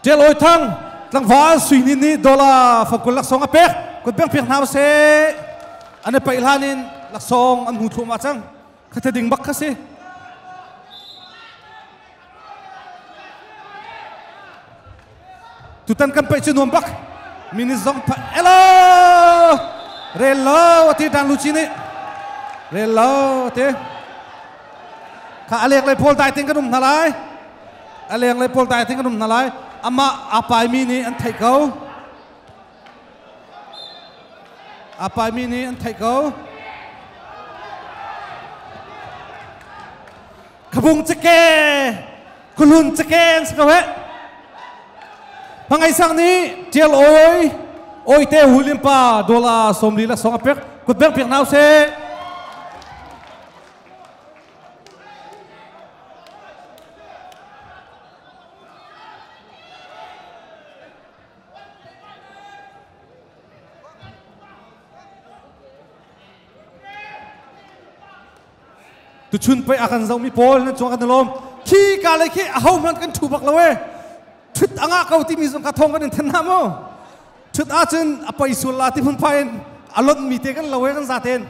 เจลอยทั้งหลังฟ้าสุยนินนี่ดอลลาร์ฝักกุลลักษณ์อเปกกุดเบียงเพียงน้ำเสอันนี้ไปลานินลักษณ์อันหูทุ่มมาจังขัดดิ่งบักขสิตุตันกันไปจนวนบักมินิซองพะเอลเรลโลที่ดันลูชินีเรลโลที่ข้าเลียงเลยโพลตายทิ้งกันนุ่มนาลายเลียงเลยโพลตายทิ้งกันนุ่มนาลายอามาอาปายมินีอันไทยเขาอาปายมินีอันไทยเขาขบุงจะเกคุณลุนจะเกนสกเวพังไอสังนี้เจลโอยเตหุลิมปาดอลลาร์สมรีละ2 อเปกกุดเบียงเพียงน้ำเสตุชุนไปอากันเจ้ามีโพลนั่นจงกันลมขี้กาเลยขี้เอามันกันถูกบักเลยชุดอ่างเขาที่มีสงกระทงกันในทันน้ำมั้งชุดอาจารย์อภัยสุลาที่พุ่งไปอารมณ์มีเตกันเลยกันซาเทน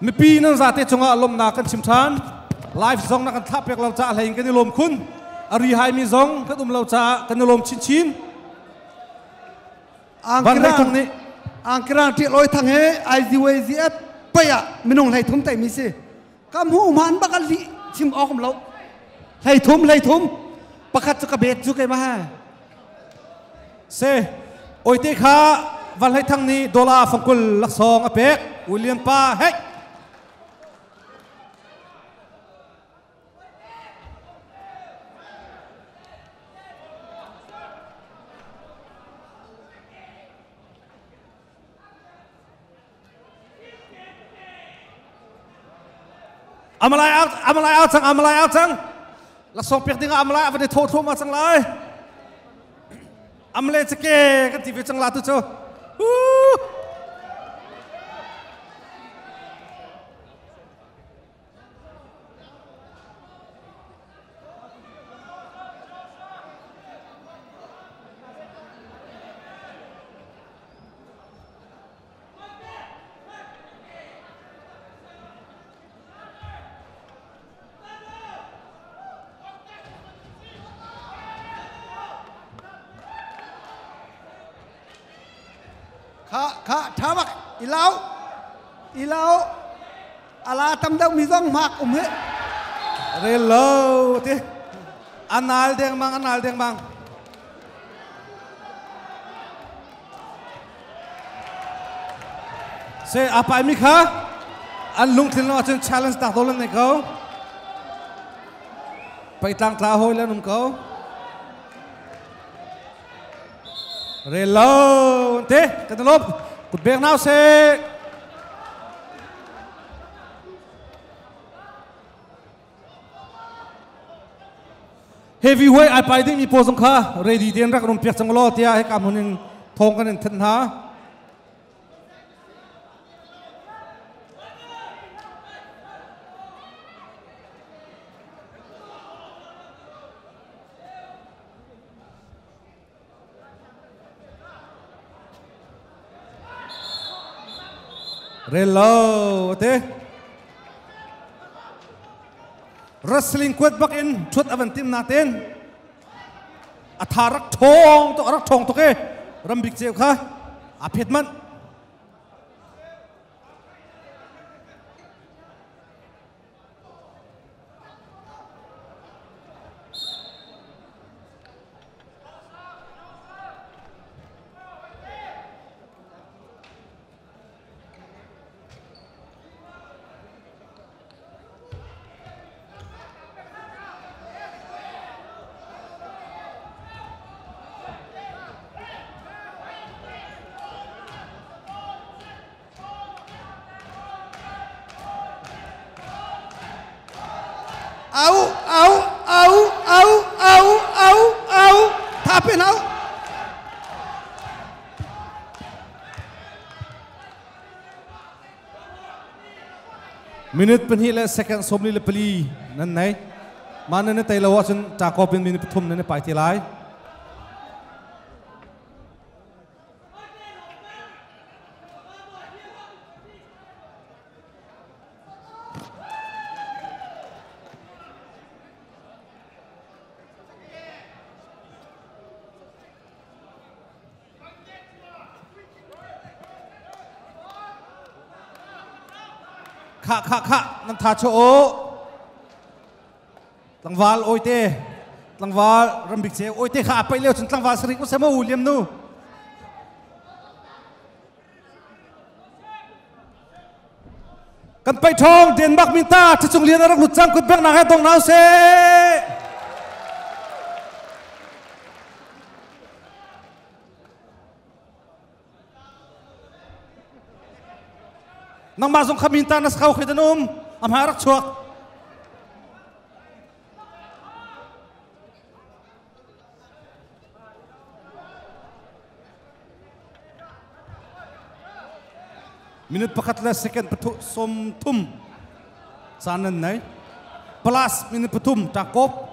มีปีนั้นซาเทนจงอารมณ์นักกันชิมชานไลฟ์ซองนักกันทับเปียกเราจะอะไรกันในลมคุณอริไฮมีซองกันเราจะกันในลมชินวันไหนทางนี้อังกฤษที่ลอยทางเฮไอซีเวซีเอฟไปอ่ะไม่น้องไหลทุ่มแต่มีสิกำหูมันบักกันลิชิมออกของเราไหลทุ่มประคัตจุกเบตจุกไอมาฮะเซโอยตีขาวันไหนทางนี้ดอลลาร์ฟังกุลลักษณ์อเปกวิลเลียมปาเฮ้อามาลายเอาจังลักษณ์เปียกดิ้งอามาลายวันนี้โทรมาจังเลยอามาลายจะเก่กันที่วิจังลาตุโจข้าท้าบักอีเหลาอะไรทำได้มีต้องมากเหเรลโลที่อันนัลเดียงมังเซอาไปมิค่ะอันลุงทิ้งเราจะ challenge ตักตัวเล่นในเขาไปตั้งตาโหยแล้วนุ่มเขาเรลโลเตะกันลบกุดเบียงน้าเซเฮฟวี่เวทไอไปดิ้งมีโพสต์ค่ะเรดี้เดียนรักรวมเปียกจังโลที่ให้กับคนหนึ่งทงกันหนึ่งทันหาเรลโลเตะรัสลิงควิดบักอินชุดอเวนติมนาเตนอัฐารักทองตัวเกรัมบิกเจ้าค่ะอาเพดมันเอาถ้าเป็นเอามินิทเป็นฮีและ second สมลีเลปลีนั่นไหนมานั่นแต่ละวันจากก็เป็นมินิปฐุมนั่นไปที่ไร khá nằm thả chỗ tăng val ôi tê tăng val rầm bịch xe ôi tê khá bây leo chúng tăng val sri cũng sẽ mà William nu cần bay thong điện bắc min ta chỉ chung liên ở lụt trăng cột bẹc nàng hay tông nào xe nang masong kaminta na sa kau khidanum am harak chuak minute pakatla second patu som tum sanan nai plus minute patum takop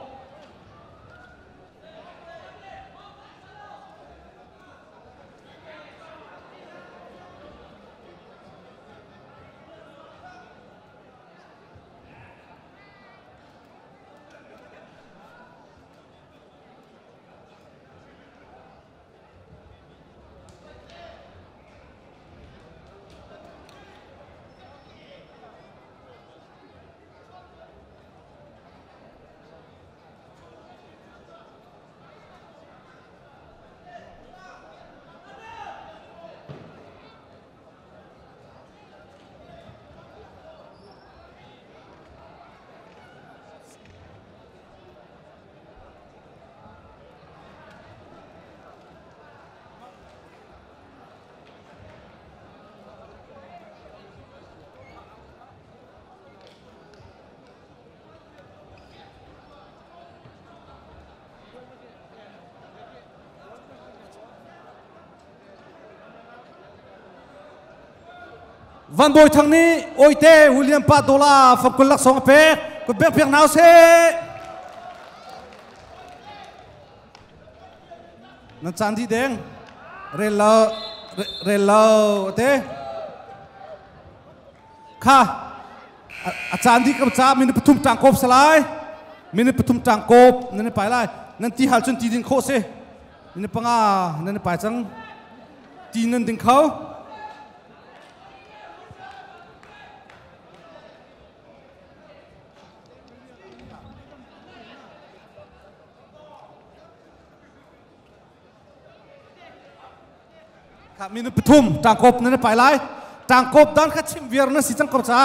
Van boy thằng ní ôi tê William Padola phong quân lắc song pe quân bẹc bẹc nào xe nó chán đi đen relo tê kha chán đi cầm cha mình patum tang kop salai mình patum tang kop nên phải lại nên ti hal chun ti din kho xe nên panga nên phải chăng ti nên din khâu minit patum tangkop nene pai lai tangkop dan khat chim vier na si chang kop cha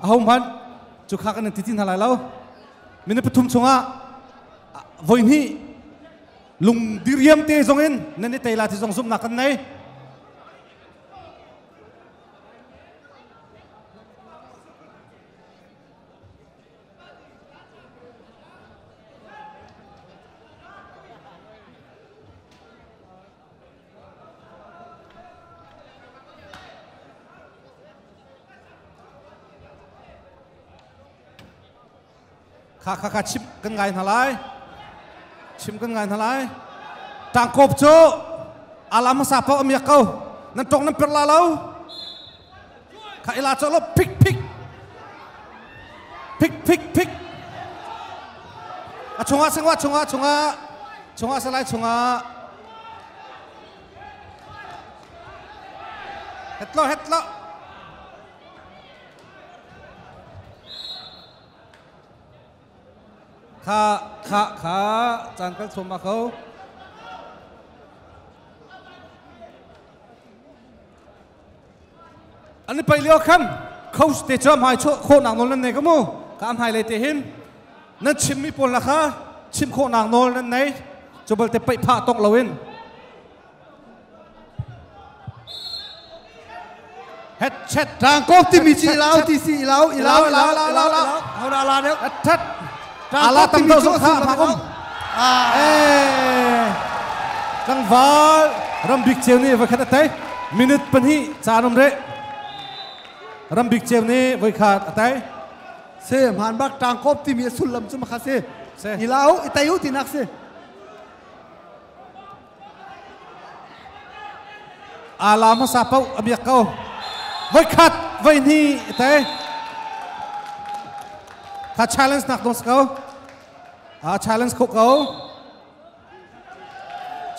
hom han chu kha kan titin halai lo minit patum chunga voin hi lung diriam te zongin nene te la ti zong zum na kan nei khá chim kan ngai halai chim kan ngai halai tang kop cho alam sa pa am yakau nan tok nan perla lo kha ila cho lo pick chunga sangwa chunga salai chunga hetlo khá chan kan som ma khâu anh pai leo kham khâu te chom hai cho kho nang nol nan ne kamu kam hai le te hin nan chim mi pol la kha chim kho nang nol nan nei chobal te pai pha tok lawin het chet tang kop ti mi chi lao ti si lao hau da la deu thắt ala tam do so kha ma kom kang val ram big cheu ni va khat tai minute pan hi chanom re ram big cheu ni vai khat atai se man bak tang kop ti mi sulam chum kha se ilau itayu ti nak se ala ma sa pau abiak ko vai khat vai ni tai kha challenge nak dos ko challenge ko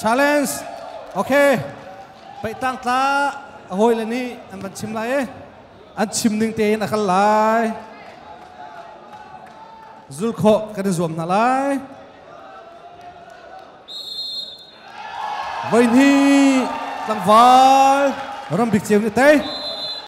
challenge okay pai tang ta hoi le ni an ban chim lai อันชิมหนึ่งเตนอาคันไลจุลโคกันจะรวมนั่นไลวันนี้ตั้งวาลรำบิกเจียวนี่เต้